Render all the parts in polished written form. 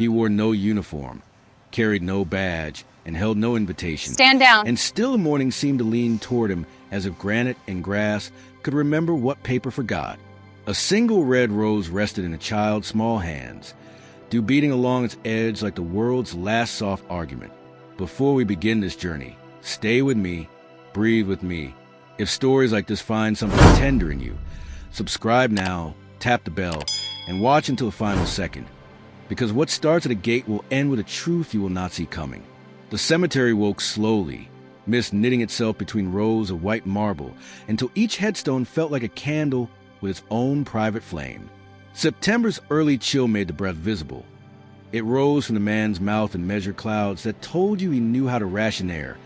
He wore no uniform, carried no badge, and held no invitation. Stand down. And still the morning seemed to lean toward him as if granite and grass could remember what paper forgot. A single red rose rested in a child's small hands, dew beating along its edge like the world's last soft argument. Before we begin this journey, stay with me, breathe with me. If stories like this find something tender in you, subscribe now, tap the bell, and watch until the final second. Because what starts at a gate will end with a truth you will not see coming. The cemetery woke slowly, mist knitting itself between rows of white marble, until each headstone felt like a candle with its own private flame. September's early chill made the breath visible. It rose from the man's mouth in measured clouds that told you he knew how to ration air,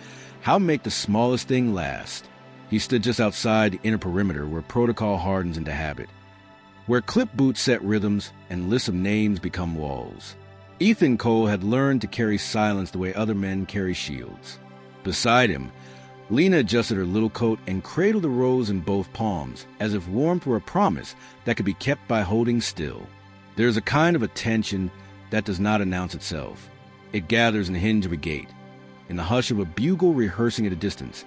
how to make the smallest thing last. He stood just outside the inner perimeter where protocol hardens into habit, where clip boots set rhythms and lists of names become walls. Ethan Cole had learned to carry silence the way other men carry shields. Beside him, Lena adjusted her little coat and cradled the rose in both palms, as if warmth were a promise that could be kept by holding still. There is a kind of attention that does not announce itself. It gathers in the hinge of a gate, in the hush of a bugle rehearsing at a distance,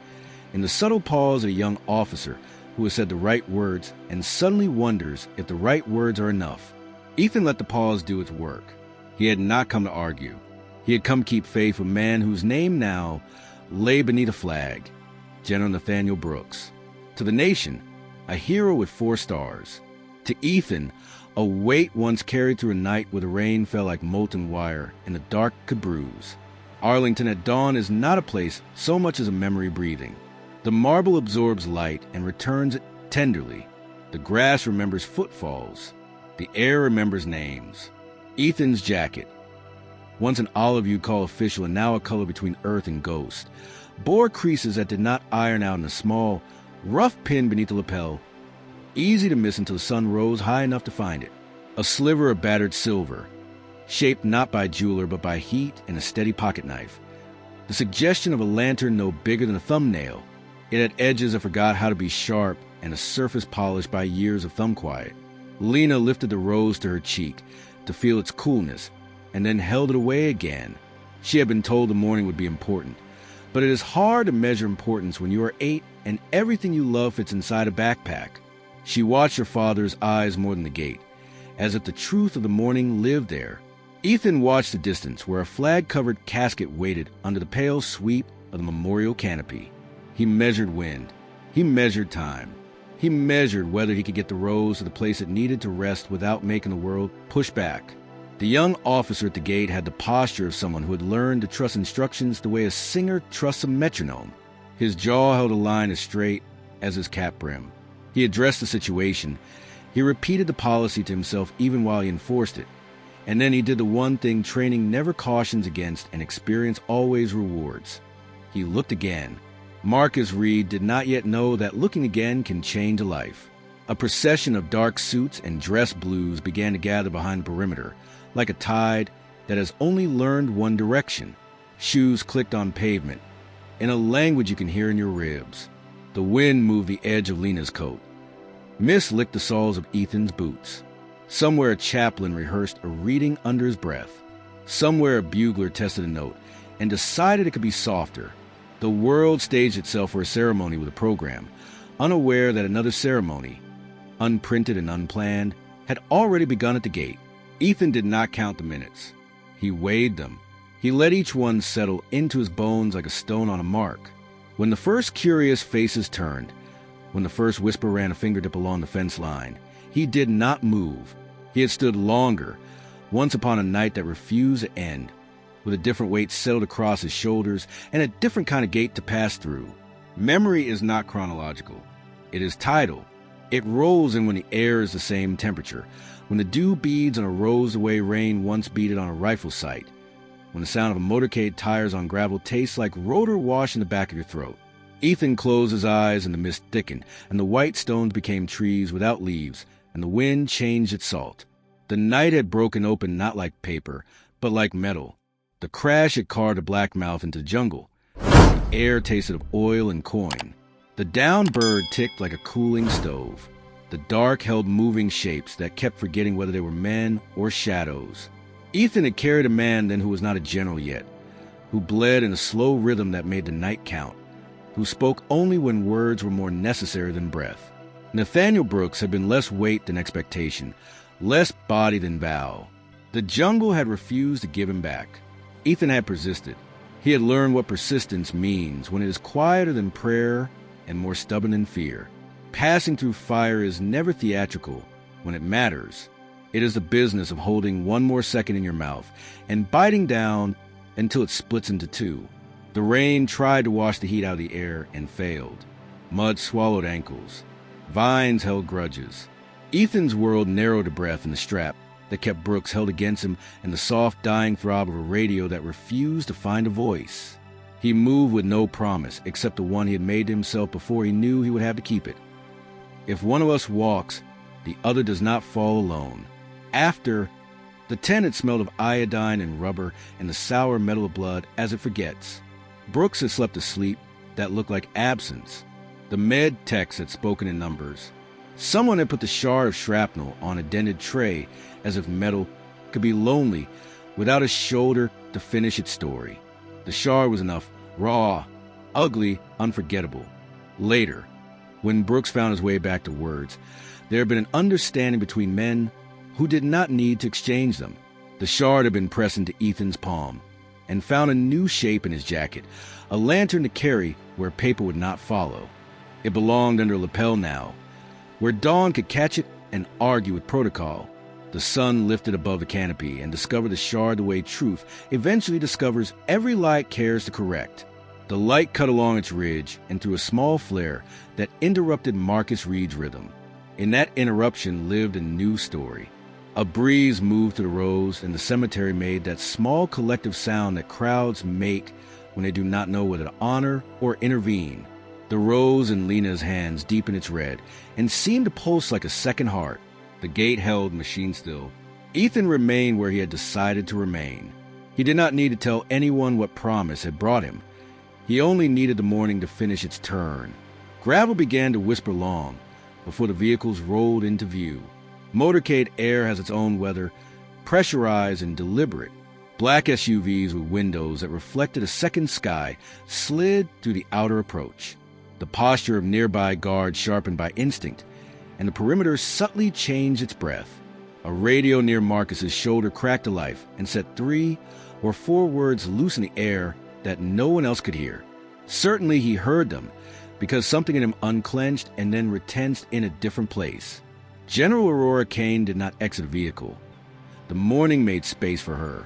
in the subtle pause of a young officer who has said the right words and suddenly wonders if the right words are enough. Ethan let the pause do its work. He had not come to argue. He had come to keep faith with a man whose name now lay beneath a flag, General Nathaniel Brooks. To the nation, a hero with 4 stars. To Ethan, a weight once carried through a night where the rain fell like molten wire and the dark could bruise. Arlington at dawn is not a place so much as a memory breathing. The marble absorbs light and returns it tenderly. The grass remembers footfalls. The air remembers names. Ethan's jacket, once an olive you'd call official and now a color between earth and ghost, bore creases that did not iron out in a small, rough pin beneath the lapel, easy to miss until the sun rose high enough to find it. A sliver of battered silver, shaped not by jeweler but by heat and a steady pocket knife. The suggestion of a lantern no bigger than a thumbnail. It had edges that forgot how to be sharp and a surface polished by years of thumb quiet. Lena lifted the rose to her cheek to feel its coolness, and then held it away again. She had been told the morning would be important, but it is hard to measure importance when you are 8 and everything you love fits inside a backpack. She watched her father's eyes more than the gate, as if the truth of the morning lived there. Ethan watched the distance where a flag-covered casket waited under the pale sweep of the memorial canopy. He measured wind. He measured time. He measured whether he could get the rose to the place it needed to rest without making the world push back. The young officer at the gate had the posture of someone who had learned to trust instructions the way a singer trusts a metronome. His jaw held a line as straight as his cap brim. He addressed the situation. He repeated the policy to himself even while he enforced it. And then he did the one thing training never cautions against and experience always rewards. He looked again. Marcus Reed did not yet know that looking again can change a life. A procession of dark suits and dress blues began to gather behind the perimeter, like a tide that has only learned one direction. Shoes clicked on pavement, in a language you can hear in your ribs. The wind moved the edge of Lena's coat. Mist licked the soles of Ethan's boots. Somewhere a chaplain rehearsed a reading under his breath. Somewhere a bugler tested a note and decided it could be softer. The world staged itself for a ceremony with a program, unaware that another ceremony, unprinted and unplanned, had already begun at the gate. Ethan did not count the minutes. He weighed them. He let each one settle into his bones like a stone on a mark. When the first curious faces turned, when the first whisper ran a fingertip along the fence line, he did not move. He had stood longer, once upon a night that refused to end, with a different weight settled across his shoulders and a different kind of gate to pass through. Memory is not chronological. It is tidal. It rolls in when the air is the same temperature, when the dew beads on a rose-away rain once beaded on a rifle sight, when the sound of a motorcade tires on gravel tastes like rotor wash in the back of your throat. Ethan closed his eyes and the mist thickened, and the white stones became trees without leaves, and the wind changed its salt. The night had broken open not like paper, but like metal. The crash had carved a black mouth into the jungle. The air tasted of oil and coin. The downed bird ticked like a cooling stove. The dark held moving shapes that kept forgetting whether they were men or shadows. Ethan had carried a man then who was not a general yet, who bled in a slow rhythm that made the night count, who spoke only when words were more necessary than breath. Nathaniel Brooks had been less weight than expectation, less body than vow. The jungle had refused to give him back. Ethan had persisted. He had learned what persistence means when it is quieter than prayer and more stubborn than fear. Passing through fire is never theatrical when it matters. It is the business of holding one more second in your mouth and biting down until it splits into two. The rain tried to wash the heat out of the air and failed. Mud swallowed ankles. Vines held grudges. Ethan's world narrowed to breath in the strap that kept Brooks held against him and the soft dying throb of a radio that refused to find a voice. He moved with no promise except the one he had made to himself before he knew he would have to keep it. If one of us walks, the other does not fall alone. After, the tent had smelled of iodine and rubber and the sour metal of blood as it forgets. Brooks had slept a sleep that looked like absence. The med techs had spoken in numbers. Someone had put the shard of shrapnel on a dented tray as if metal could be lonely without a shoulder to finish its story. The shard was enough, raw, ugly, unforgettable. Later, when Brooks found his way back to words, there had been an understanding between men who did not need to exchange them. The shard had been pressed into Ethan's palm and found a new shape in his jacket, a lantern to carry where paper would not follow. It belonged under a lapel now, where dawn could catch it and argue with protocol. The sun lifted above the canopy and discovered the shard the way truth eventually discovers every lie it cares to correct. The light cut along its ridge and threw a small flare that interrupted Marcus Reed's rhythm. In that interruption lived a new story. A breeze moved through the rows, and the cemetery made that small collective sound that crowds make when they do not know whether to honor or intervene. The rose in Lena's hands deepened its red and seemed to pulse like a second heart. The gate held machine still. Ethan remained where he had decided to remain. He did not need to tell anyone what promise had brought him. He only needed the morning to finish its turn. Gravel began to whisper long before the vehicles rolled into view. Motorcade air has its own weather, pressurized and deliberate. Black SUVs with windows that reflected a second sky slid through the outer approach. The posture of nearby guards sharpened by instinct, and the perimeter subtly changed its breath. A radio near Marcus's shoulder cracked to life and set 3 or 4 words loose in the air that no one else could hear. Certainly he heard them, because something in him unclenched and then retensed in a different place. General Aurora Kane did not exit the vehicle. The morning made space for her.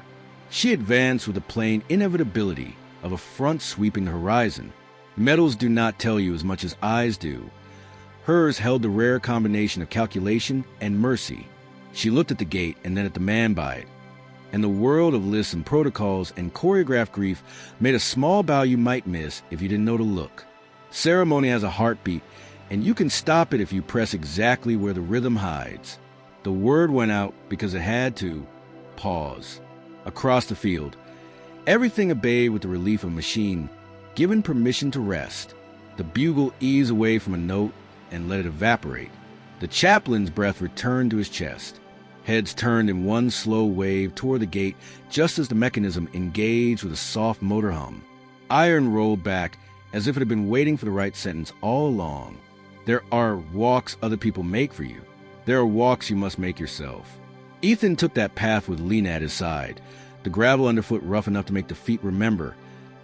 She advanced with the plain inevitability of a front sweeping the horizon. Metals do not tell you as much as eyes do. Hers held the rare combination of calculation and mercy. She looked at the gate and then at the man by it. And the world of lists and protocols and choreographed grief made a small bow you might miss if you didn't know to look. Ceremony has a heartbeat, and you can stop it if you press exactly where the rhythm hides. The word went out because it had to. Pause. Across the field, everything obeyed with the relief of a machine, given permission to rest. The bugle eased away from a note and let it evaporate. The chaplain's breath returned to his chest. Heads turned in one slow wave toward the gate just as the mechanism engaged with a soft motor hum. Iron rolled back as if it had been waiting for the right sentence all along. There are walks other people make for you. There are walks you must make yourself. Ethan took that path with Lena at his side, the gravel underfoot rough enough to make the feet remember,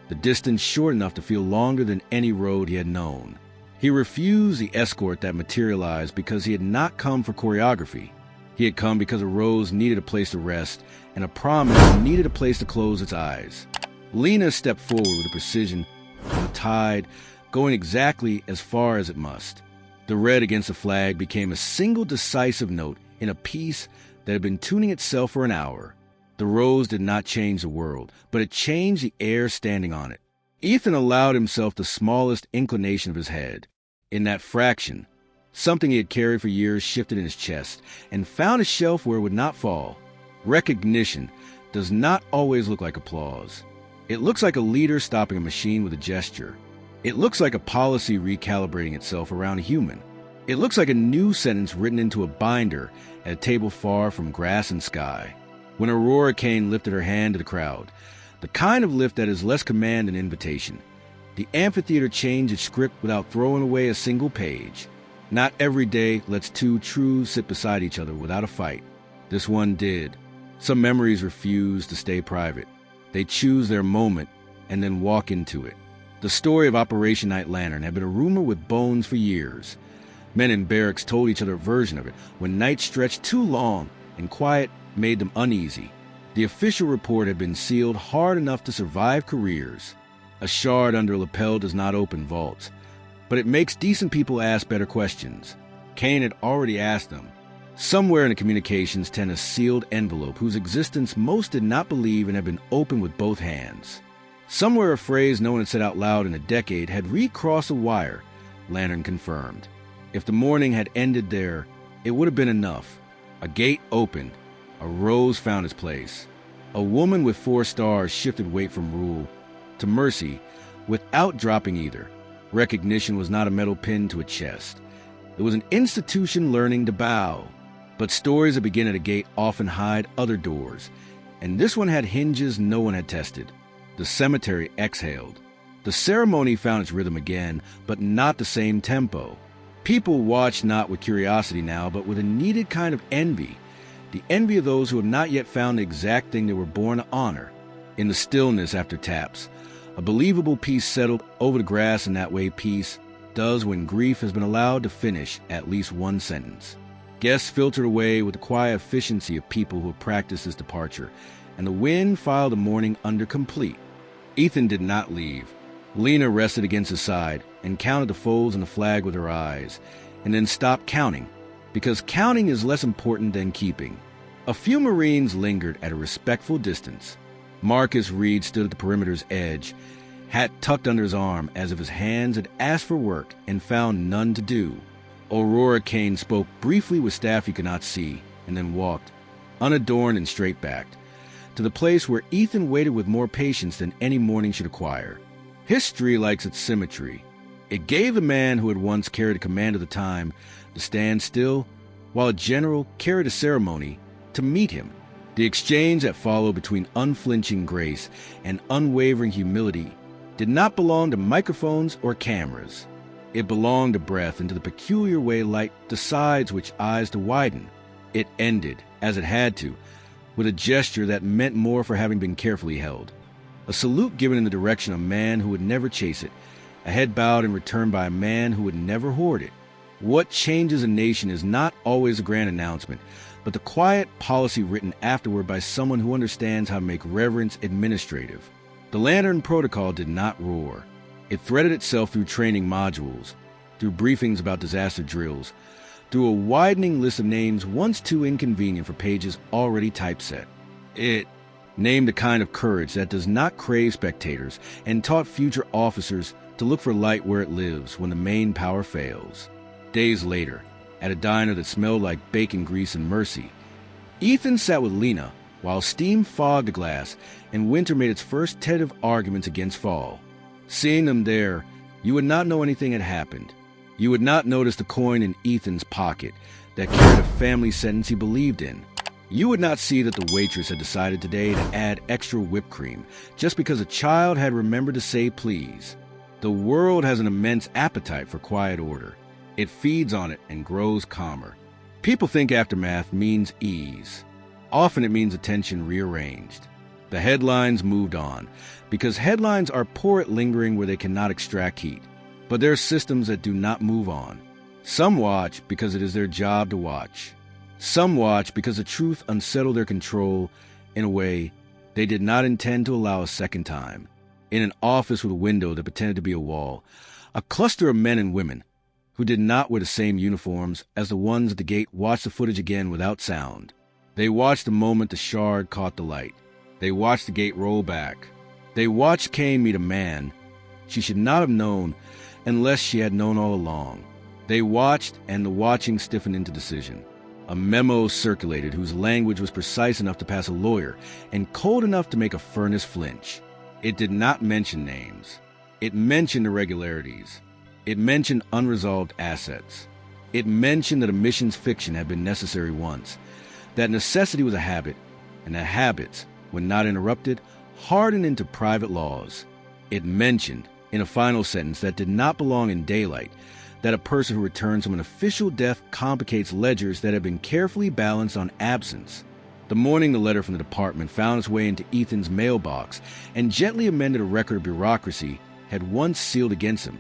the distance short enough to feel longer than any road he had known. He refused the escort that materialized because he had not come for choreography. He had come because a rose needed a place to rest, and a promise needed a place to close its eyes. Lena stepped forward with the precision of the tide, going exactly as far as it must. The red against the flag became a single decisive note in a piece that had been tuning itself for an hour. The rose did not change the world, but it changed the air standing on it. Ethan allowed himself the smallest inclination of his head. In that fraction, something he had carried for years shifted in his chest and found a shelf where it would not fall. Recognition does not always look like applause. It looks like a leader stopping a machine with a gesture. It looks like a policy recalibrating itself around a human. It looks like a new sentence written into a binder at a table far from grass and sky. when Aurora Kane lifted her hand to the crowd, the kind of lift that is less command than invitation. The amphitheater changed its script without throwing away a single page. Not every day lets two truths sit beside each other without a fight. This one did. Some memories refuse to stay private. They choose their moment and then walk into it. The story of Operation Night Lantern had been a rumor with bones for years. Men in barracks told each other a version of it when nights stretched too long and quiet made them uneasy. The official report had been sealed hard enough to survive careers. A shard under a lapel does not open vaults, but it makes decent people ask better questions. Kane had already asked them. Somewhere in the communications tent a sealed envelope whose existence most did not believe and had been opened with both hands. Somewhere a phrase no one had said out loud in a decade had recrossed a wire, Lantern confirmed. If the morning had ended there, it would have been enough. A gate opened. A rose found its place. A woman with 4 stars shifted weight from rule to mercy without dropping either. Recognition was not a metal pin to a chest. It was an institution learning to bow. But stories that begin at a gate often hide other doors, and this one had hinges no one had tested. The cemetery exhaled. The ceremony found its rhythm again, but not the same tempo. People watched not with curiosity now, but with a needed kind of envy. The envy of those who have not yet found the exact thing they were born to honor. In the stillness after taps, a believable peace settled over the grass in that way peace does when grief has been allowed to finish at least one sentence. Guests filtered away with the quiet efficiency of people who have practiced this departure, and the wind filed the morning under complete. Ethan did not leave. Lena rested against his side and counted the folds in the flag with her eyes, and then stopped counting, because counting is less important than keeping. A few Marines lingered at a respectful distance. Marcus Reed stood at the perimeter's edge, hat tucked under his arm as if his hands had asked for work and found none to do. Aurora Kane spoke briefly with staff he could not see, and then walked, unadorned and straight-backed, to the place where Ethan waited with more patience than any morning should acquire. History likes its symmetry. It gave the man who had once carried the command of the time to stand still, while a general carried a ceremony to meet him. The exchange that followed between unflinching grace and unwavering humility did not belong to microphones or cameras. It belonged to breath and to the peculiar way light decides which eyes to widen. It ended, as it had to, with a gesture that meant more for having been carefully held. A salute given in the direction of a man who would never chase it, a head bowed in return by a man who would never hoard it. What changes a nation is not always a grand announcement, but the quiet policy written afterward by someone who understands how to make reverence administrative. The Lantern Protocol did not roar. It threaded itself through training modules, through briefings about disaster drills, through a widening list of names once too inconvenient for pages already typeset. It named a kind of courage that does not crave spectators and taught future officers to look for light where it lives when the main power fails. Days later, at a diner that smelled like bacon grease and mercy, Ethan sat with Lena while steam fogged the glass and winter made its first tentative arguments against fall. Seeing them there, you would not know anything had happened. You would not notice the coin in Ethan's pocket that carried a family sentence he believed in. You would not see that the waitress had decided today to add extra whipped cream just because a child had remembered to say please. The world has an immense appetite for quiet order. It feeds on it and grows calmer. People think aftermath means ease. Often it means attention rearranged. The headlines moved on, because headlines are poor at lingering where they cannot extract heat. But there are systems that do not move on. Some watch because it is their job to watch. Some watch because the truth unsettled their control in a way they did not intend to allow a second time. In an office with a window that pretended to be a wall, a cluster of men and women who did not wear the same uniforms as the ones at the gate watched the footage again without sound. They watched the moment the shard caught the light. They watched the gate roll back. They watched Kane meet a man she should not have known unless she had known all along. They watched, and the watching stiffened into decision. A memo circulated whose language was precise enough to pass a lawyer and cold enough to make a furnace flinch. It did not mention names. It mentioned irregularities. It mentioned unresolved assets. It mentioned that a mission's fiction had been necessary once, that necessity was a habit, and that habits, when not interrupted, harden into private laws. It mentioned, in a final sentence that did not belong in daylight, that a person who returns from an official death complicates ledgers that have been carefully balanced on absence. The morning the letter from the department found its way into Ethan's mailbox and gently amended a record of bureaucracy had once sealed against him.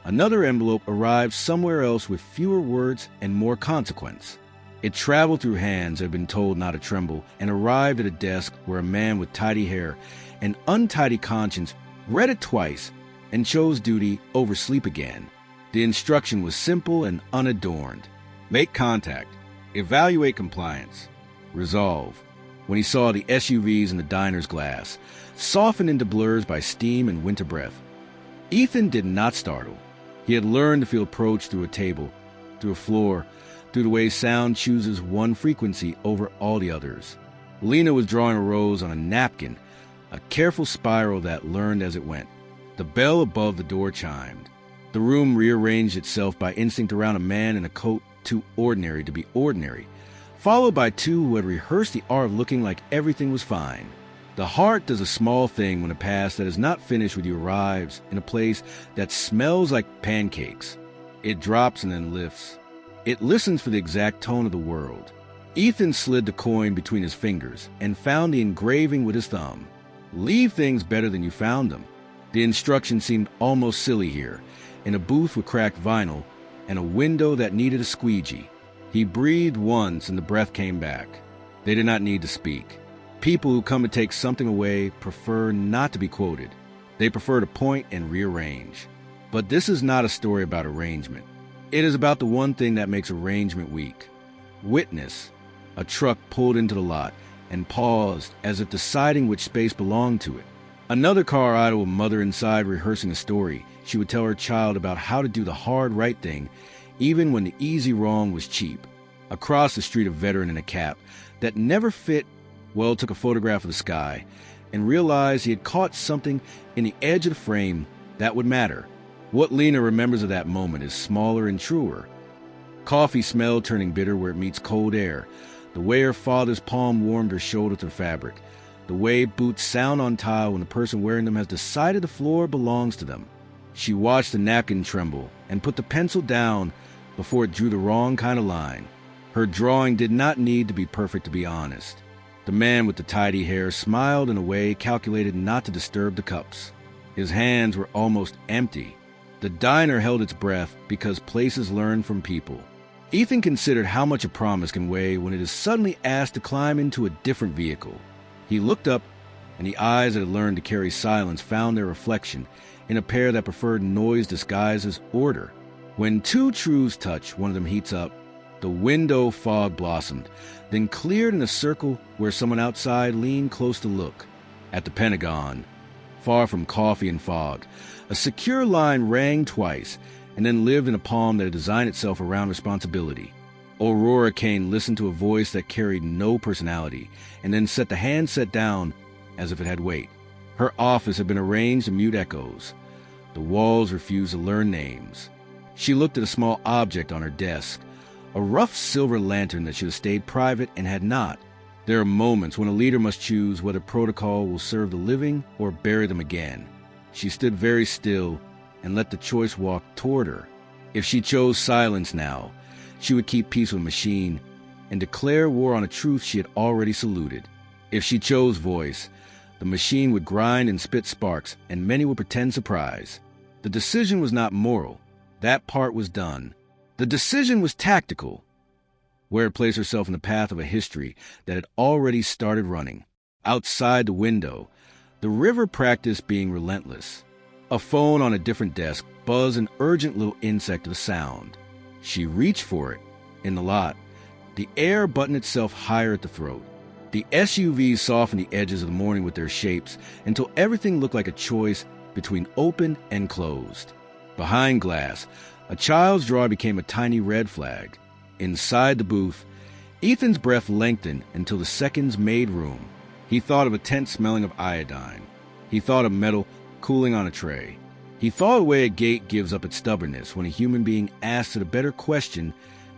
Another envelope arrived somewhere else with fewer words and more consequence. It traveled through hands that had been told not to tremble and arrived at a desk where a man with tidy hair and untidy conscience read it twice and chose duty over sleep again. The instruction was simple and unadorned. Make contact. Evaluate compliance. Resolve. When he saw the SUVs in the diner's glass, softened into blurs by steam and winter breath. Ethan did not startle. He had learned to feel approach through a table, through a floor, through the way sound chooses one frequency over all the others. Lena was drawing a rose on a napkin, a careful spiral that learned as it went. The bell above the door chimed. The room rearranged itself by instinct around a man in a coat too ordinary to be ordinary, followed by two who had rehearsed the art of looking like everything was fine. The heart does a small thing when a past that is not finished with you arrives in a place that smells like pancakes. It drops and then lifts. It listens for the exact tone of the world. Ethan slid the coin between his fingers and found the engraving with his thumb. Leave things better than you found them. The instruction seemed almost silly here, in a booth with cracked vinyl and a window that needed a squeegee. He breathed once and the breath came back. They did not need to speak. People who come to take something away prefer not to be quoted. They prefer to point and rearrange. But this is not a story about arrangement. It is about the one thing that makes arrangement weak. Witness. A truck pulled into the lot and paused as if deciding which space belonged to it. Another car idled, a mother inside rehearsing a story. She would tell her child about how to do the hard right thing, even when the easy wrong was cheap. Across the street, a veteran in a cap that never fit took a photograph of the sky and realized he had caught something in the edge of the frame that would matter. What Lena remembers of that moment is smaller and truer. Coffee smell turning bitter where it meets cold air, the way her father's palm warmed her shoulder to the fabric, the way boots sound on tile when the person wearing them has decided the floor belongs to them. She watched the napkin tremble and put the pencil down before it drew the wrong kind of line. Her drawing did not need to be perfect to be honest. The man with the tidy hair smiled in a way calculated not to disturb the cups. His hands were almost empty. The diner held its breath because places learn from people. Ethan considered how much a promise can weigh when it is suddenly asked to climb into a different vehicle. He looked up, and the eyes that had learned to carry silence found their reflection in a pair that preferred noise disguised as order. When two truths touch, one of them heats up. The window fog blossomed, then cleared in a circle where someone outside leaned close to look. At the Pentagon, far from coffee and fog, a secure line rang twice and then lived in a palm that had designed itself around responsibility. Aurora Kane listened to a voice that carried no personality and then set the handset down as if it had weight. Her office had been arranged in mute echoes. The walls refused to learn names. She looked at a small object on her desk, a rough silver lantern that should have stayed private and had not. There are moments when a leader must choose whether protocol will serve the living or bury them again. She stood very still and let the choice walk toward her. If she chose silence now, she would keep peace with the machine and declare war on a truth she had already saluted. If she chose voice, the machine would grind and spit sparks, and many would pretend surprise. The decision was not moral. That part was done. The decision was tactical, where it placed herself in the path of a history that had already started running. Outside the window, the river practiced being relentless. A phone on a different desk buzzed an urgent little insect of a sound. She reached for it. In the lot, the air buttoned itself higher at the throat. The SUVs softened the edges of the morning with their shapes until everything looked like a choice between open and closed. Behind glass, a child's drawer became a tiny red flag. Inside the booth, Ethan's breath lengthened until the seconds made room. He thought of a tent smelling of iodine. He thought of metal cooling on a tray. He thought of the way a gate gives up its stubbornness when a human being asks it a better question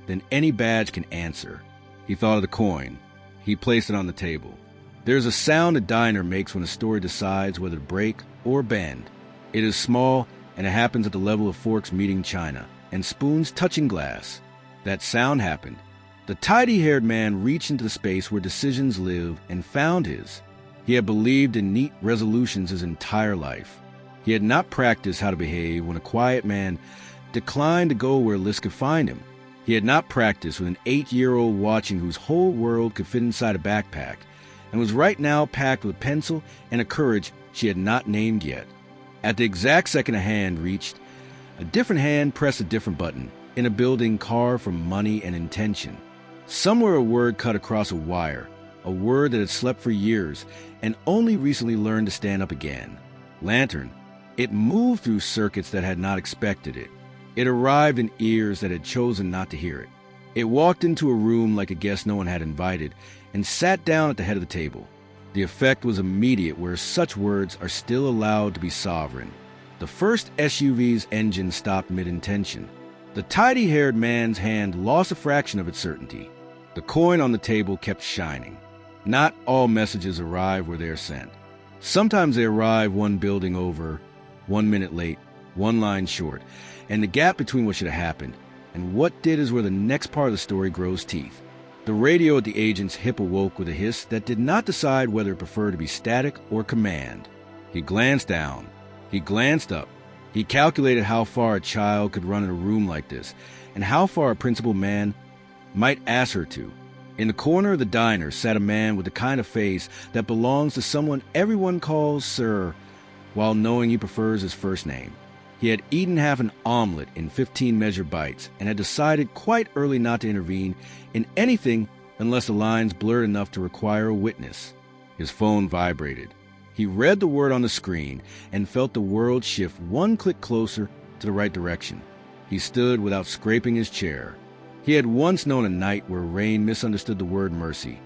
than any badge can answer. He thought of the coin. He placed it on the table. There's a sound a diner makes when a story decides whether to break or bend. It is small, and it happens at the level of forks meeting china and spoons touching glass. That sound happened. The tidy-haired man reached into the space where decisions live and found his. He had believed in neat resolutions his entire life. He had not practiced how to behave when a quiet man declined to go where lists could find him. He had not practiced with an 8-year-old watching whose whole world could fit inside a backpack, and was right now packed with pencil and a courage she had not named yet. At the exact second a hand reached, a different hand pressed a different button in a building carved from money and intention. Somewhere a word cut across a wire, a word that had slept for years and only recently learned to stand up again. Lantern. It moved through circuits that had not expected it. It arrived in ears that had chosen not to hear it. It walked into a room like a guest no one had invited and sat down at the head of the table. The effect was immediate where such words are still allowed to be sovereign. The first SUV's engine stopped mid-intention. The tidy-haired man's hand lost a fraction of its certainty. The coin on the table kept shining. Not all messages arrive where they are sent. Sometimes they arrive one building over, 1 minute late, one line short, and the gap between what should have happened and what did is where the next part of the story grows teeth. The radio at the agent's hip awoke with a hiss that did not decide whether it preferred to be static or command. He glanced down. He glanced up. He calculated how far a child could run in a room like this and how far a principal man might ask her to. In the corner of the diner sat a man with the kind of face that belongs to someone everyone calls Sir, while knowing he prefers his first name. He had eaten half an omelet in 15 measured bites and had decided quite early not to intervene in anything unless the lines blurred enough to require a witness. His phone vibrated. He read the word on the screen and felt the world shift one click closer to the right direction. He stood without scraping his chair. He had once known a night where rain misunderstood the word mercy,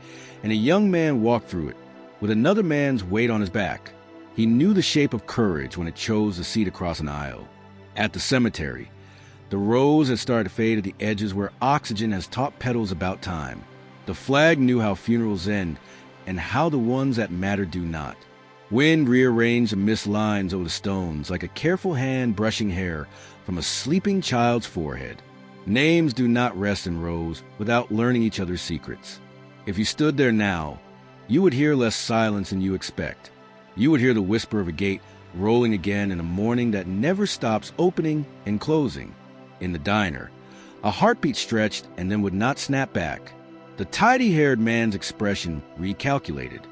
and a young man walked through it, with another man's weight on his back. He knew the shape of courage when it chose a seat across an aisle. At the cemetery, the rose had started to fade at the edges where oxygen has taught petals about time. The flag knew how funerals end and how the ones that matter do not. Wind rearranged the mist lines over the stones like a careful hand brushing hair from a sleeping child's forehead. Names do not rest in rows without learning each other's secrets. If you stood there now, you would hear less silence than you expect. You would hear the whisper of a gate rolling again in a morning that never stops opening and closing. In the diner, a heartbeat stretched and then would not snap back. The tidy-haired man's expression recalculated.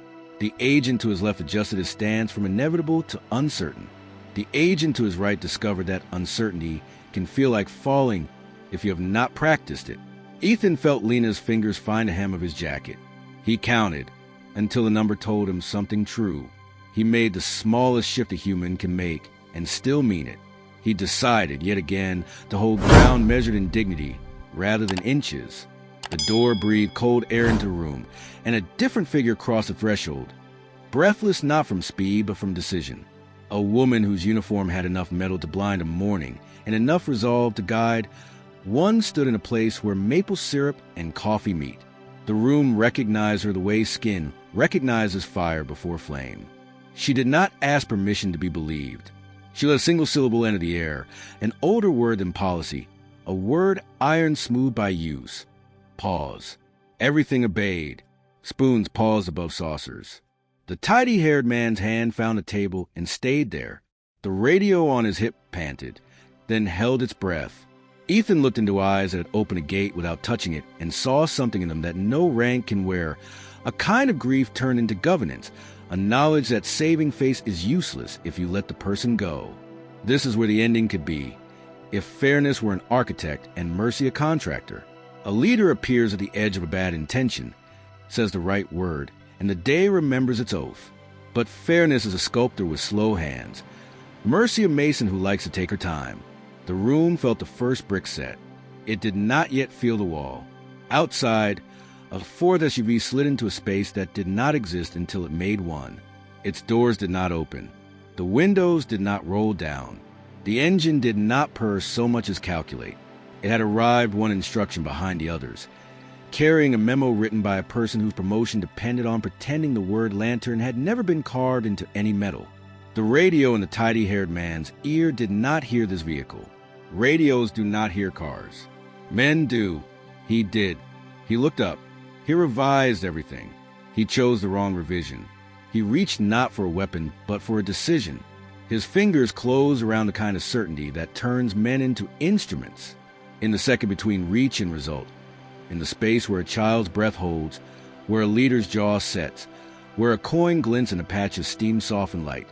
The agent to his left adjusted his stance from inevitable to uncertain. The agent to his right discovered that uncertainty can feel like falling if you have not practiced it. Ethan felt Lena's fingers find the hem of his jacket. He counted until the number told him something true. He made the smallest shift a human can make and still mean it. He decided, yet again, to hold ground measured in dignity rather than inches. The door breathed cold air into the room, and a different figure crossed the threshold, breathless not from speed but from decision. A woman whose uniform had enough metal to blind a morning and enough resolve to guide. One stood in a place where maple syrup and coffee meet. The room recognized her the way skin recognizes fire before flame. She did not ask permission to be believed. She let a single syllable enter the air, an older word than policy, a word iron smooth by use. Pause. Everything obeyed. Spoons paused above saucers. The tidy-haired man's hand found a table and stayed there. The radio on his hip panted, then held its breath. Ethan looked into eyes that had opened a gate without touching it and saw something in them that no rank can wear, a kind of grief turned into governance, a knowledge that saving face is useless if you let the person go. This is where the ending could be. If fairness were an architect and mercy a contractor, a leader appears at the edge of a bad intention, says the right word, and the day remembers its oath. But fairness is a sculptor with slow hands, mercy a mason who likes to take her time. The room felt the first brick set. It did not yet feel the wall. Outside, a fourth SUV slid into a space that did not exist until it made one. Its doors did not open. The windows did not roll down. The engine did not purr so much as calculate. It had arrived one instruction behind the others. carrying a memo written by a person whose promotion depended on pretending the word lantern had never been carved into any metal. The radio in the tidy-haired man's ear did not hear this vehicle. Radios do not hear cars. Men do. He did. He looked up. He revised everything. He chose the wrong revision. He reached not for a weapon, but for a decision. His fingers closed around the kind of certainty that turns men into instruments. In the second between reach and result, in the space where a child's breath holds, where a leader's jaw sets, where a coin glints in a patch of steam-softened light,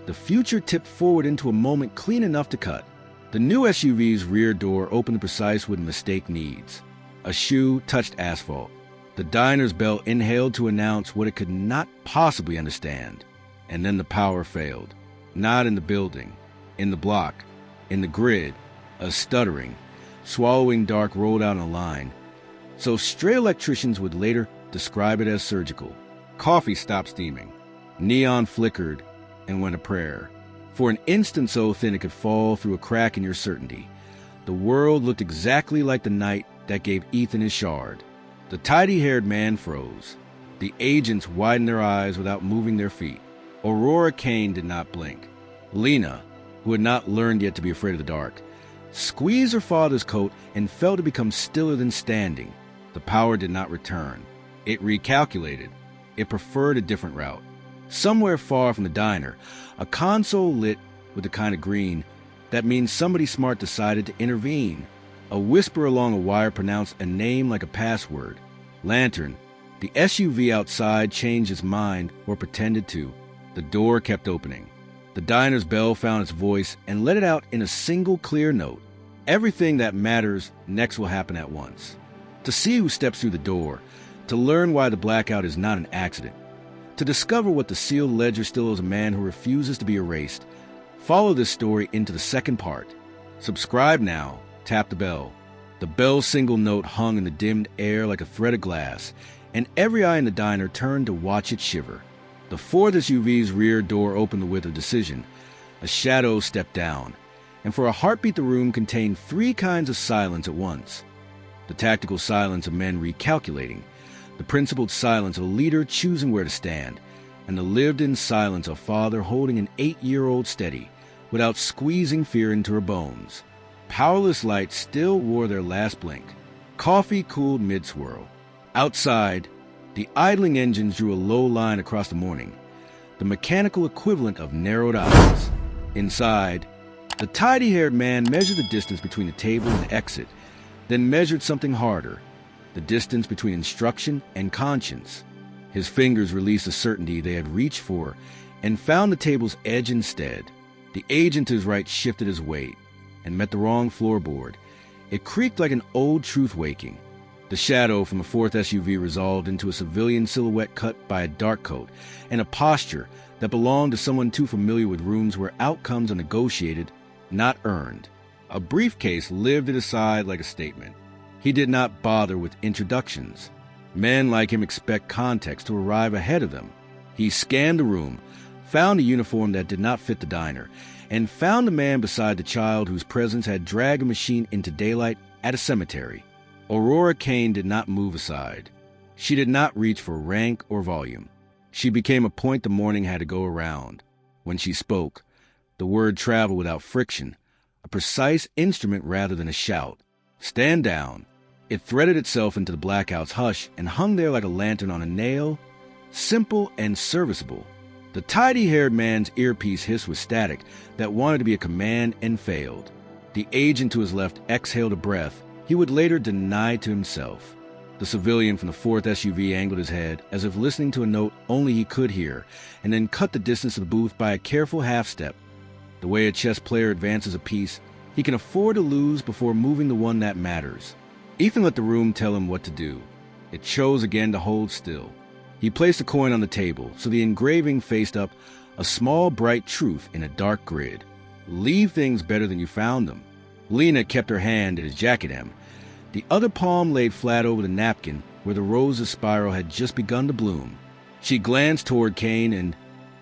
the future tipped forward into a moment clean enough to cut. The new SUV's rear door opened the precise what a mistake needs. A shoe touched asphalt. The diner's bell inhaled to announce what it could not possibly understand. And then the power failed. Not in the building, in the block, in the grid. A stuttering, swallowing dark rolled out in a line. So stray electricians would later describe it as surgical. Coffee stopped steaming. Neon flickered and went a prayer. For an instant so thin it could fall through a crack in your certainty. The world looked exactly like the night that gave Ethan his shard. The tidy-haired man froze. The agents widened their eyes without moving their feet. Aurora Kane did not blink. Lena, who had not learned yet to be afraid of the dark, squeezed her father's coat and fell to become stiller than standing. The power did not return. It recalculated. It preferred a different route. Somewhere far from the diner, a console lit with the kind of green that means somebody smart decided to intervene. A whisper along a wire pronounced a name like a password. Lantern. The SUV outside changed its mind or pretended to. The door kept opening. The diner's bell found its voice and let it out in a single clear note. Everything that matters next will happen at once. To see who steps through the door, to learn why the blackout is not an accident, to discover what the sealed ledger still is a man who refuses to be erased. Follow this story into the second part. Subscribe now. Tap the bell. The bell's single note hung in the dimmed air like a thread of glass, and every eye in the diner turned to watch it shiver. The fourth SUV's rear door opened the width of decision. A shadow stepped down, and for a heartbeat the room contained three kinds of silence at once. The tactical silence of men recalculating, the principled silence of a leader choosing where to stand, and the lived-in silence of a father holding an 8-year-old steady, without squeezing fear into her bones. Powerless lights still wore their last blink. Coffee cooled mid-swirl. Outside, the idling engines drew a low line across the morning, the mechanical equivalent of narrowed eyes. Inside, the tidy-haired man measured the distance between the table and the exit, then measured something harder, the distance between instruction and conscience. His fingers released the certainty they had reached for and found the table's edge instead. The agent to his right shifted his weight and met the wrong floorboard. It creaked like an old truth waking. The shadow from the fourth SUV resolved into a civilian silhouette cut by a dark coat and a posture that belonged to someone too familiar with rooms where outcomes are negotiated, not earned. A briefcase lived at his side like a statement. He did not bother with introductions. Men like him expect context to arrive ahead of them. He scanned the room, found a uniform that did not fit the diner, and found a man beside the child whose presence had dragged a machine into daylight at a cemetery. Aurora Kane did not move aside. She did not reach for rank or volume. She became a point the morning had to go around. When she spoke, the word traveled without friction, a precise instrument rather than a shout. Stand down. It threaded itself into the blackout's hush and hung there like a lantern on a nail, simple and serviceable. The tidy-haired man's earpiece hissed with static that wanted to be a command and failed. The agent to his left exhaled a breath he would later deny to himself. The civilian from the fourth SUV angled his head as if listening to a note only he could hear, and then cut the distance of the booth by a careful half-step. The way a chess player advances a piece, he can afford to lose before moving the one that matters. Ethan let the room tell him what to do. It chose again to hold still. He placed a coin on the table, so the engraving faced up, a small bright truth in a dark grid. Leave things better than you found them. Lena kept her hand at his jacket hem. The other palm laid flat over the napkin where the rose's spiral had just begun to bloom. She glanced toward Kane and,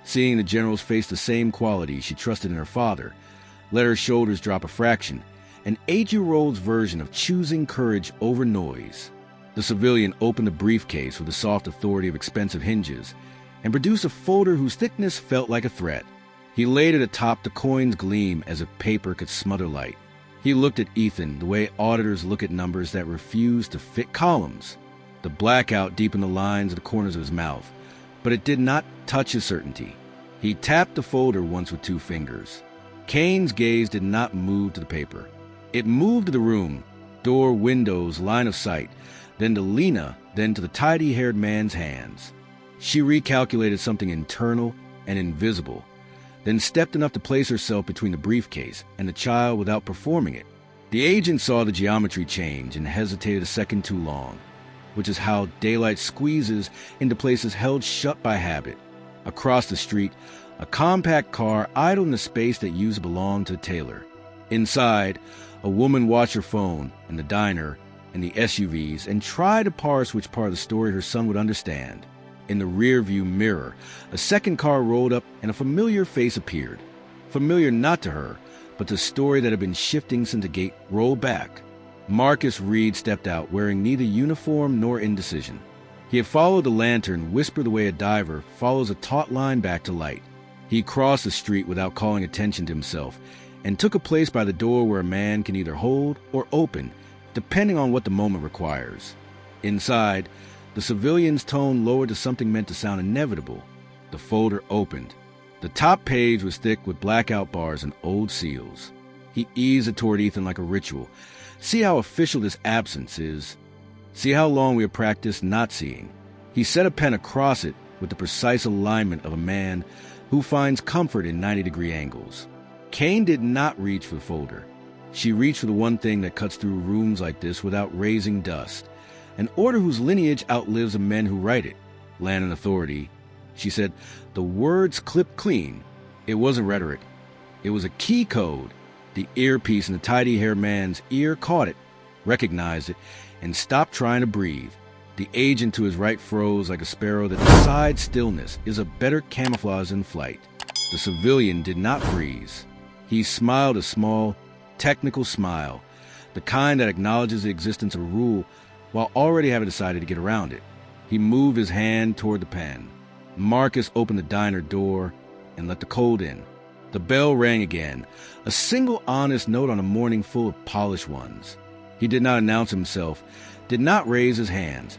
seeing the general's face the same quality she trusted in her father, let her shoulders drop a fraction, an 8-year-old's version of choosing courage over noise. The civilian opened the briefcase with the soft authority of expensive hinges and produced a folder whose thickness felt like a threat. He laid it atop the coin's gleam as if paper could smother light. He looked at Ethan the way auditors look at numbers that refuse to fit columns. The blackout deepened the lines at the corners of his mouth, but it did not touch his certainty. He tapped the folder once with 2 fingers. Kane's gaze did not move to the paper. It moved to the room, door, windows, line of sight, then to Lena, then to the tidy-haired man's hands. She recalculated something internal and invisible, then stepped enough to place herself between the briefcase and the child without performing it. The agent saw the geometry change and hesitated a second too long, which is how daylight squeezes into places held shut by habit. Across the street, a compact car idled in the space that used to belong to the tailor. Inside, a woman watched her phone and the diner and the SUVs and tried to parse which part of the story her son would understand. In the rearview mirror, a second car rolled up and a familiar face appeared. Familiar not to her, but the story that had been shifting since the gate rolled back. Marcus Reed stepped out, wearing neither uniform nor indecision. He had followed the lantern, whispered the way a diver follows a taut line back to light. He crossed the street without calling attention to himself and took a place by the door where a man can either hold or open, depending on what the moment requires. Inside, the civilian's tone lowered to something meant to sound inevitable. The folder opened. The top page was thick with blackout bars and old seals. He eased it toward Ethan like a ritual. See how official this absence is. See how long we have practiced not seeing. He set a pen across it with the precise alignment of a man who finds comfort in 90-degree angles. Kane did not reach for the folder. She reached for the one thing that cuts through rooms like this without raising dust. An order whose lineage outlives the men who write it. Land and authority. She said, the words clipped clean. It wasn't rhetoric. It was a key code. The earpiece in the tidy-haired man's ear caught it, recognized it, and stopped trying to breathe. The agent to his right froze like a sparrow that decides stillness is a better camouflage than flight. The civilian did not freeze. He smiled a small, technical smile, the kind that acknowledges the existence of a rule while already having decided to get around it. He moved his hand toward the pen. Marcus opened the diner door and let the cold in. The bell rang again, a single honest note on a morning full of polished ones. He did not announce himself, did not raise his hands,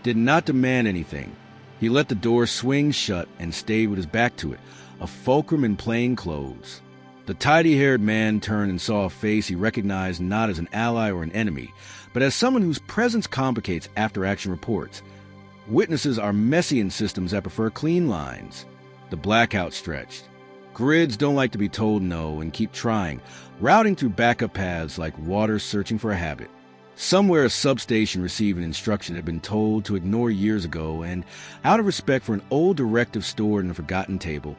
did not demand anything. He let the door swing shut and stayed with his back to it, a fulcrum in plain clothes. The tidy-haired man turned and saw a face he recognized not as an ally or an enemy, but as someone whose presence complicates after-action reports. Witnesses are messy in systems that prefer clean lines. The blackout stretched. Grids don't like to be told no and keep trying, routing through backup paths like water searching for a habit. Somewhere a substation received an instruction it had been told to ignore years ago and, out of respect for an old directive stored in a forgotten table,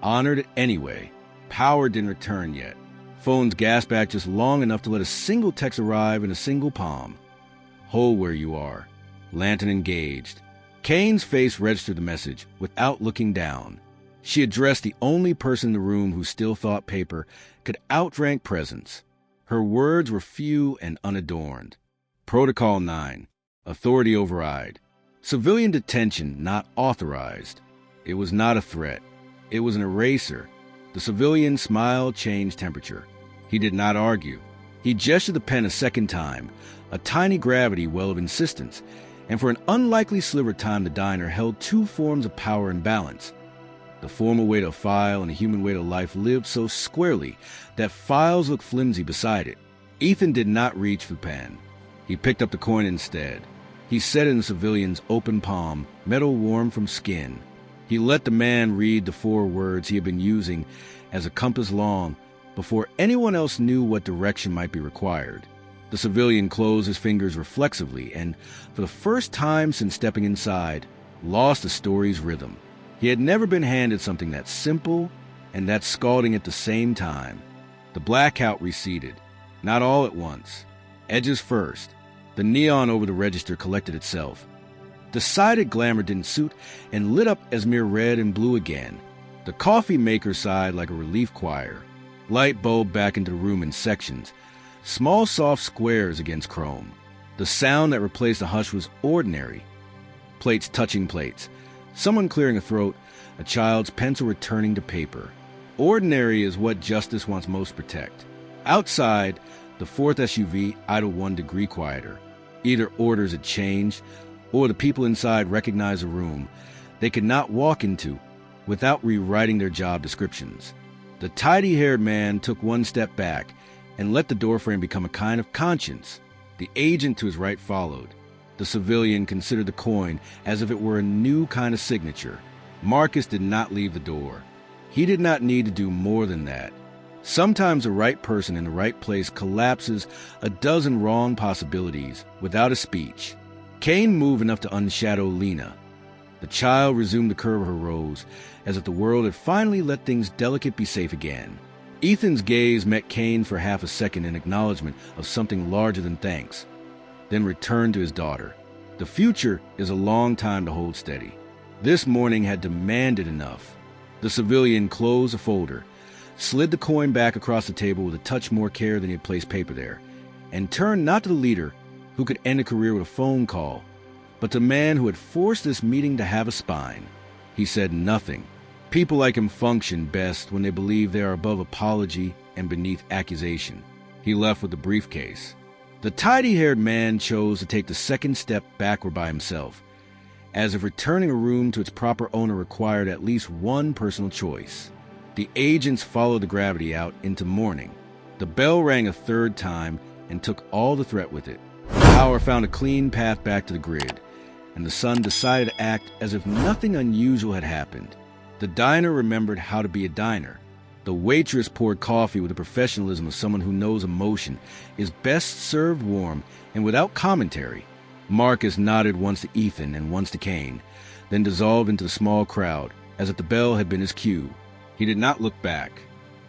honored it anyway. Power didn't return yet. Phones gasped back just long enough to let a single text arrive in a single palm. Hold where you are. Lantern engaged. Kane's face registered the message without looking down. She addressed the only person in the room who still thought paper could outrank presence. Her words were few and unadorned. Protocol 9. Authority override. Civilian detention not authorized. It was not a threat. It was an eraser. The civilian's smile changed temperature. He did not argue. He gestured the pen a second time, a tiny gravity well of insistence, and for an unlikely sliver of time the diner held 2 forms of power and balance. The formal weight of file and the human weight of life lived so squarely that files looked flimsy beside it. Ethan did not reach for the pen. He picked up the coin instead. He set it in the civilian's open palm, metal warm from skin. He let the man read the 4 words he had been using as a compass long before anyone else knew what direction might be required. The civilian closed his fingers reflexively and, for the first time since stepping inside, lost the story's rhythm. He had never been handed something that simple and that scalding at the same time. The blackout receded, not all at once. Edges first. The neon over the register collected itself. Decided glamour didn't suit and lit up as mere red and blue again. The coffee maker sighed like a relief choir. Light bulbed back into the room in sections, small soft squares against chrome. The sound that replaced the hush was ordinary. Plates touching plates, someone clearing a throat, a child's pencil returning to paper. Ordinary is what justice wants most to protect. Outside, the fourth SUV idled 1 degree quieter. Either orders had changed, or the people inside recognized a room they could not walk into without rewriting their job descriptions. The tidy-haired man took 1 step back and let the doorframe become a kind of conscience. The agent to his right followed. The civilian considered the coin as if it were a new kind of signature. Marcus did not leave the door. He did not need to do more than that. Sometimes the right person in the right place collapses a dozen wrong possibilities without a speech. Kane moved enough to unshadow Lena. The child resumed the curve of her rose, as if the world had finally let things delicate be safe again. Ethan's gaze met Kane for half a second in acknowledgement of something larger than thanks, then returned to his daughter. The future is a long time to hold steady. This morning had demanded enough. The civilian closed the folder, slid the coin back across the table with a touch more care than he had placed paper there, and turned not to the leader who could end a career with a phone call, but to the man who had forced this meeting to have a spine. He said nothing. People like him function best when they believe they are above apology and beneath accusation. He left with the briefcase. The tidy-haired man chose to take the second step backward by himself, as if returning a room to its proper owner required at least one personal choice. The agents followed the gravity out into morning. The bell rang a 3rd time and took all the threat with it. Power found a clean path back to the grid, and the sun decided to act as if nothing unusual had happened. The diner remembered how to be a diner. The waitress poured coffee with the professionalism of someone who knows emotion is best served warm and without commentary. Marcus nodded once to Ethan and once to Kane, then dissolved into the small crowd, as if the bell had been his cue. He did not look back.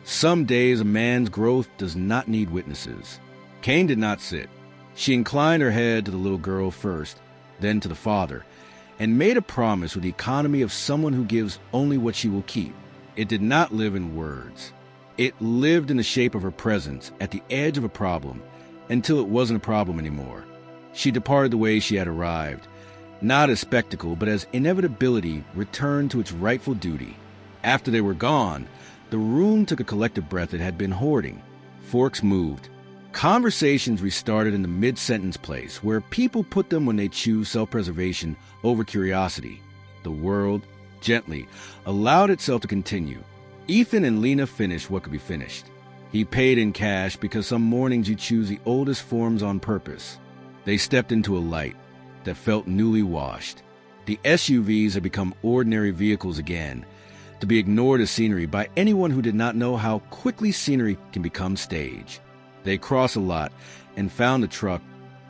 Some days a man's growth does not need witnesses. Kane did not sit. She inclined her head to the little girl first, then to the father, and made a promise with the economy of someone who gives only what she will keep. It did not live in words. It lived in the shape of her presence at the edge of a problem until it wasn't a problem anymore. She departed the way she had arrived, not as spectacle, but as inevitability returned to its rightful duty. After they were gone, the room took a collective breath it had been hoarding. Forks moved. Conversations restarted in the mid-sentence place, where people put them when they choose self-preservation over curiosity. The world, gently, allowed itself to continue. Ethan and Lena finished what could be finished. He paid in cash because some mornings you choose the oldest forms on purpose. They stepped into a light that felt newly washed. The SUVs had become ordinary vehicles again, to be ignored as scenery by anyone who did not know how quickly scenery can become stage. They crossed a lot and found the truck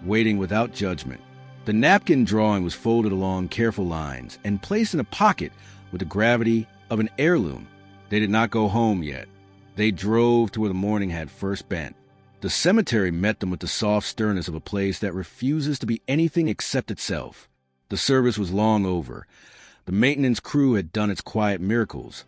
waiting without judgment. The napkin drawing was folded along careful lines and placed in a pocket with the gravity of an heirloom. They did not go home yet. They drove to where the morning had first bent. The cemetery met them with the soft sternness of a place that refuses to be anything except itself. The service was long over. The maintenance crew had done its quiet miracles.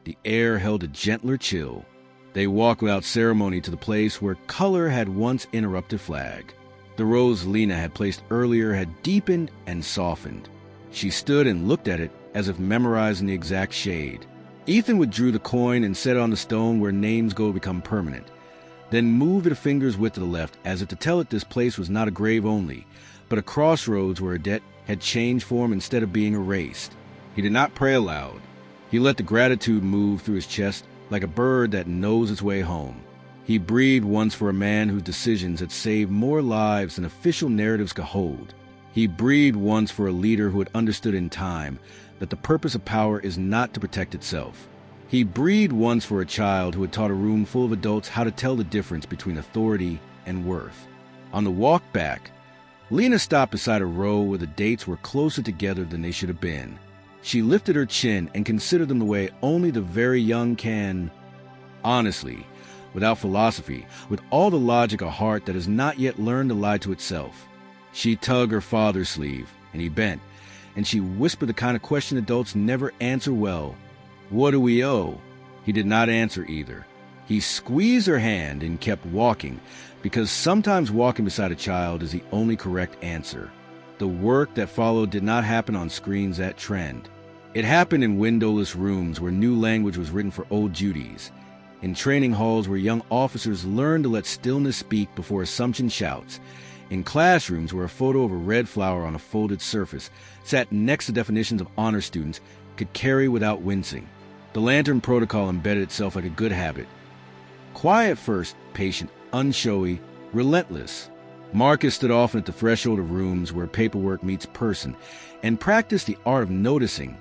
The air held a gentler chill. They walked without ceremony to the place where color had once interrupted flag. The rose Lena had placed earlier had deepened and softened. She stood and looked at it as if memorizing the exact shade. Ethan withdrew the coin and set it on the stone where names go to become permanent, then moved it a finger's width to the left as if to tell it this place was not a grave only, but a crossroads where a debt had changed form instead of being erased. He did not pray aloud. He let the gratitude move through his chest like a bird that knows its way home. He breathed once for a man whose decisions had saved more lives than official narratives could hold. He breathed once for a leader who had understood in time that the purpose of power is not to protect itself. He breathed once for a child who had taught a room full of adults how to tell the difference between authority and worth. On the walk back, Lena stopped beside a row where the dates were closer together than they should have been. She lifted her chin and considered them the way only the very young can. Honestly, without philosophy, with all the logic of heart that has not yet learned to lie to itself. She tugged her father's sleeve, and he bent, and she whispered the kind of question adults never answer well. What do we owe? He did not answer either. He squeezed her hand and kept walking, because sometimes walking beside a child is the only correct answer. The work that followed did not happen on screens at Trend. It happened in windowless rooms where new language was written for old duties, in training halls where young officers learned to let stillness speak before assumption shouts, in classrooms where a photo of a red flower on a folded surface sat next to definitions of honor students could carry without wincing. The lantern protocol embedded itself like a good habit. Quiet first, patient, unshowy, relentless. Marcus stood often at the threshold of rooms where paperwork meets person and practiced the art of noticing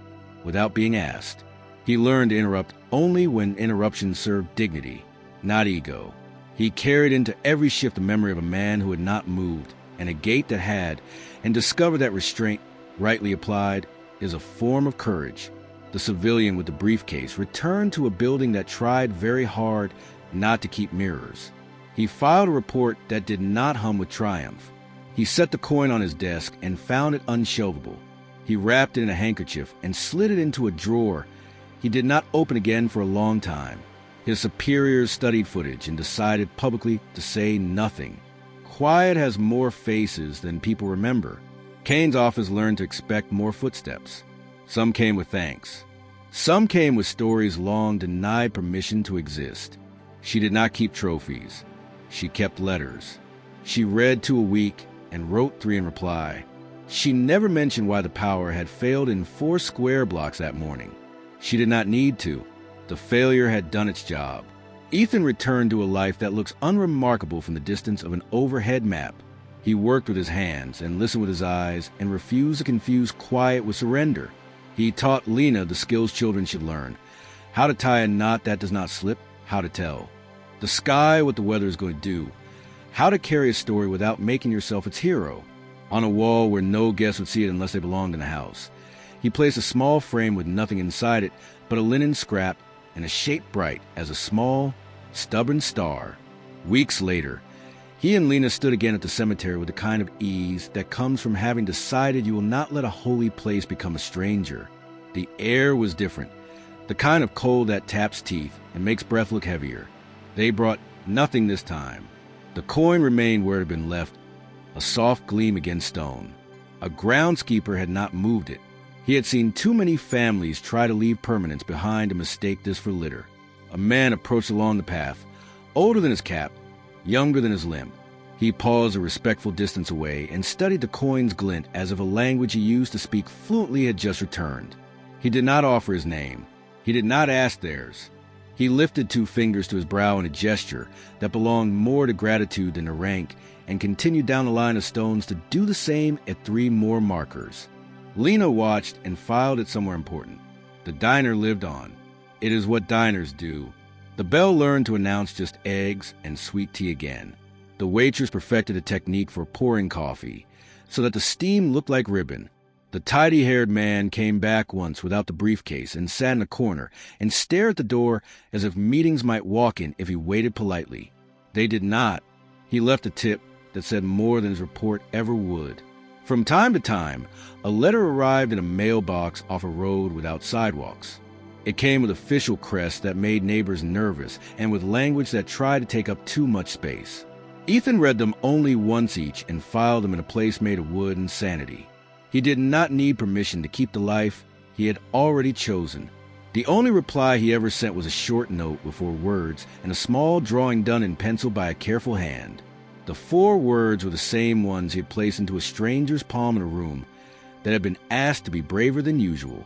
without being asked. He learned to interrupt only when interruption served dignity, not ego. He carried into every shift the memory of a man who had not moved and a gait that had, and discovered that restraint, rightly applied, is a form of courage. The civilian with the briefcase returned to a building that tried very hard not to keep mirrors. He filed a report that did not hum with triumph. He set the coin on his desk and found it unshelvable. He wrapped it in a handkerchief and slid it into a drawer he did not open again for a long time. His superiors studied footage and decided publicly to say nothing. Quiet has more faces than people remember. Kane's office learned to expect more footsteps. Some came with thanks. Some came with stories long denied permission to exist. She did not keep trophies. She kept letters. She read 2 a week and wrote 3 in reply. She never mentioned why the power had failed in 4 square blocks that morning. She did not need to. The failure had done its job. Ethan returned to a life that looks unremarkable from the distance of an overhead map. He worked with his hands and listened with his eyes and refused to confuse quiet with surrender. He taught Lena the skills children should learn: how to tie a knot that does not slip, how to tell the sky what the weather is going to do, how to carry a story without making yourself its hero, on a wall where no guest would see it unless they belonged in the house. He placed a small frame with nothing inside it but a linen scrap and a shape bright as a small, stubborn star. Weeks later, he and Lena stood again at the cemetery with the kind of ease that comes from having decided you will not let a holy place become a stranger. The air was different, the kind of cold that taps teeth and makes breath look heavier. They brought nothing this time. The coin remained where it had been left, a soft gleam against stone. A groundskeeper had not moved it. He had seen too many families try to leave permanence behind and mistake this for litter. A man approached along the path, older than his cap, younger than his limp. He paused a respectful distance away and studied the coin's glint as if a language he used to speak fluently had just returned. He did not offer his name. He did not ask theirs. He lifted 2 fingers to his brow in a gesture that belonged more to gratitude than to rank, and continued down the line of stones to do the same at 3 more markers. Lena watched and filed it somewhere important. The diner lived on. It is what diners do. The bell learned to announce just eggs and sweet tea again. The waitress perfected a technique for pouring coffee, so that the steam looked like ribbon. The tidy-haired man came back once without the briefcase and sat in a corner and stared at the door as if meetings might walk in if he waited politely. They did not. He left a tip that said more than his report ever would. From time to time, a letter arrived in a mailbox off a road without sidewalks. It came with official crests that made neighbors nervous and with language that tried to take up too much space. Ethan read them only once each and filed them in a place made of wood and sanity. He did not need permission to keep the life he had already chosen. The only reply he ever sent was a short note with 4 words and a small drawing done in pencil by a careful hand. The 4 words were the same ones he had placed into a stranger's palm in a room that had been asked to be braver than usual.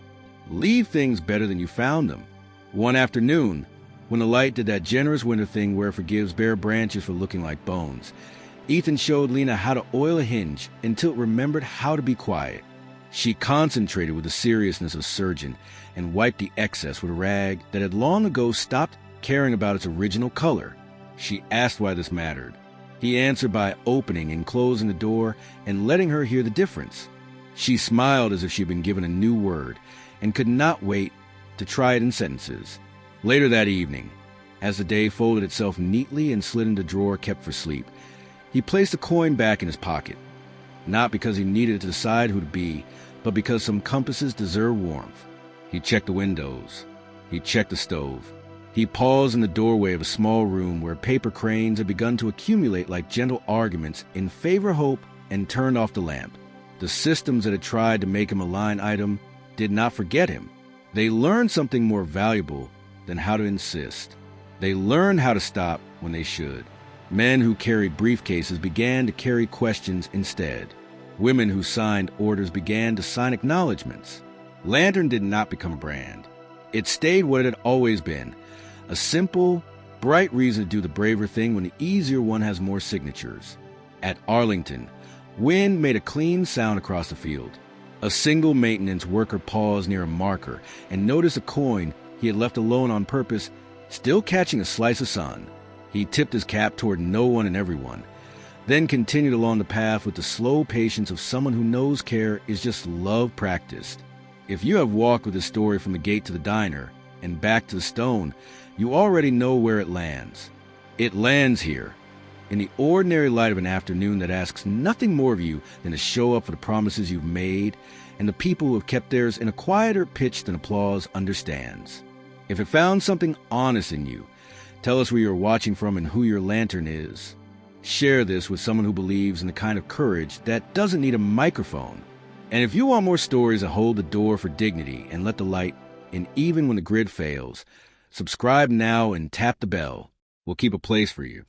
Leave things better than you found them. One afternoon, when the light did that generous winter thing where it forgives bare branches for looking like bones, Ethan showed Lena how to oil a hinge until it remembered how to be quiet. She concentrated with the seriousness of a surgeon and wiped the excess with a rag that had long ago stopped caring about its original color. She asked why this mattered. He answered by opening and closing the door and letting her hear the difference. She smiled as if she had been given a new word and could not wait to try it in sentences. Later that evening, as the day folded itself neatly and slid into a drawer kept for sleep, he placed the coin back in his pocket, not because he needed to decide who to be, but because some compasses deserve warmth. He checked the windows. He checked the stove. He paused in the doorway of a small room where paper cranes had begun to accumulate like gentle arguments in favor of hope, and turned off the lamp. The systems that had tried to make him a line item did not forget him. They learned something more valuable than how to insist. They learned how to stop when they should. Men who carried briefcases began to carry questions instead. Women who signed orders began to sign acknowledgments. Lantern did not become a brand. It stayed what it had always been, a simple, bright reason to do the braver thing when the easier one has more signatures. At Arlington, wind made a clean sound across the field. A single maintenance worker paused near a marker and noticed a coin he had left alone on purpose, still catching a slice of sun. He tipped his cap toward no one and everyone, then continued along the path with the slow patience of someone who knows care is just love practiced. If you have walked with this story from the gate to the diner and back to the stone, you already know where it lands. It lands here, in the ordinary light of an afternoon that asks nothing more of you than to show up for the promises you've made, and the people who have kept theirs in a quieter pitch than applause understands. If it found something honest in you, tell us where you're watching from and who your lantern is. Share this with someone who believes in the kind of courage that doesn't need a microphone. And if you want more stories that hold the door for dignity and let the light in even when the grid fails, subscribe now and tap the bell. We'll keep a place for you.